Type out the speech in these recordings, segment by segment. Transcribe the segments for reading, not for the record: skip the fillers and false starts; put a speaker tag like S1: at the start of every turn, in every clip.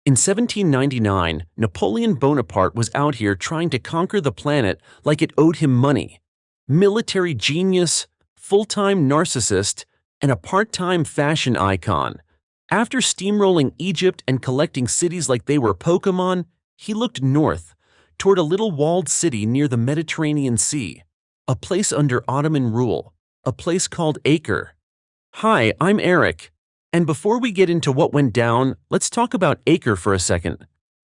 S1: In 1799, Napoleon Bonaparte was out here trying to conquer the planet like it owed him money. Military genius, full-time narcissist, and a part-time fashion icon. After steamrolling Egypt and collecting cities like they were Pokemon, he looked north, toward a little walled city near the Mediterranean Sea, a place under Ottoman rule, a place called Acre. Hi, I'm Eric, and before we get into what went down, let's talk about Acre for a second.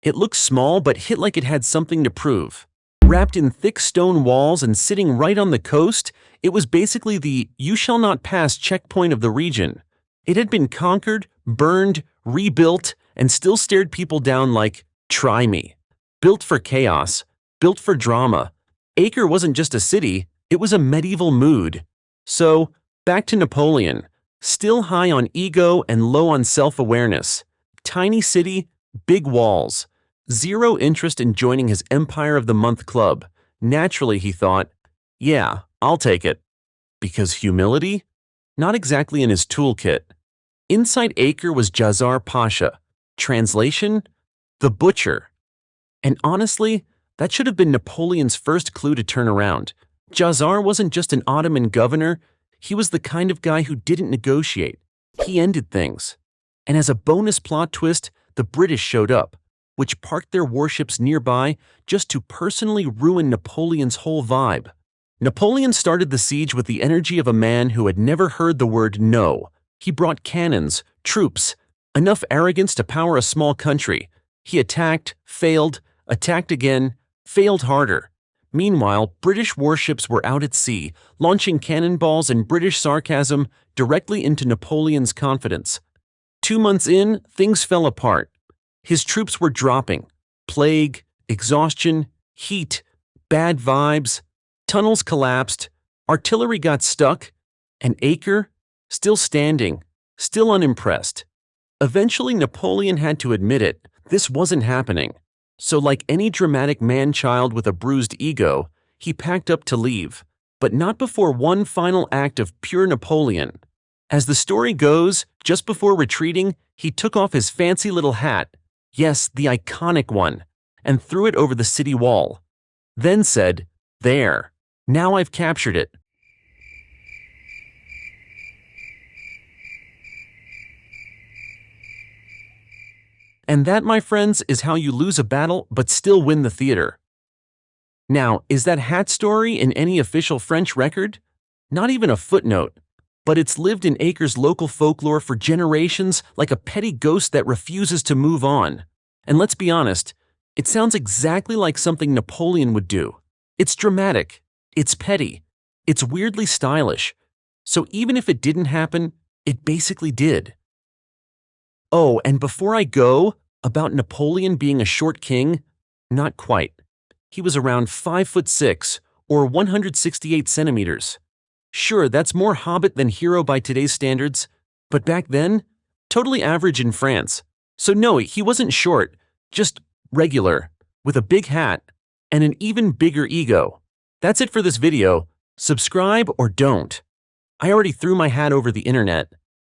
S1: It looked small but hit like it had something to prove. Wrapped in thick stone walls and sitting right on the coast, it was basically the "you shall not pass" checkpoint of the region. It had been conquered, burned, rebuilt, and still stared people down like, "Try me." Built for chaos, built for drama. Acre wasn't just a city, it was a medieval mood. So, back to Napoleon. Still high on ego and low on self-awareness. Tiny city, big walls. Zero interest in joining his Empire of the Month club. Naturally, he thought, yeah, I'll take it. Because humility? Not exactly in his toolkit. Inside Acre was Jazar Pasha. Translation? The Butcher. And honestly, that should have been Napoleon's first clue to turn around. Jazar wasn't just an Ottoman governor, he was the kind of guy who didn't negotiate. He ended things. And as a bonus plot twist, the British showed up, which parked their warships nearby just to personally ruin Napoleon's whole vibe. Napoleon started the siege with the energy of a man who had never heard the word no. He brought cannons, troops, enough arrogance to power a small country. He attacked, failed, attacked again, failed harder. Meanwhile, British warships were out at sea, launching cannonballs and British sarcasm directly into Napoleon's confidence. 2 months in, things fell apart. His troops were dropping. Plague, exhaustion, heat, bad vibes. Tunnels collapsed, artillery got stuck, and Acre, still standing, still unimpressed. Eventually, Napoleon had to admit it, this wasn't happening. So like any dramatic man-child with a bruised ego, he packed up to leave, but not before one final act of pure Napoleon. As the story goes, just before retreating, he took off his fancy little hat, yes, the iconic one, and threw it over the city wall. Then said, "There, now I've captured it." And that, my friends, is how you lose a battle but still win the theater. Now, is that hat story in any official French record? Not even a footnote. But it's lived in Acre's local folklore for generations like a petty ghost that refuses to move on. And let's be honest, it sounds exactly like something Napoleon would do. It's dramatic, it's petty, it's weirdly stylish. So even if it didn't happen, it basically did. Oh, and before I go, about Napoleon being a short king, not quite. He was around 5'6" or 168 centimeters. Sure, that's more hobbit than hero by today's standards, but back then, totally average in France. So no, he wasn't short, just regular, with a big hat and an even bigger ego. That's it for this video. Subscribe or don't. I already threw my hat over the internet.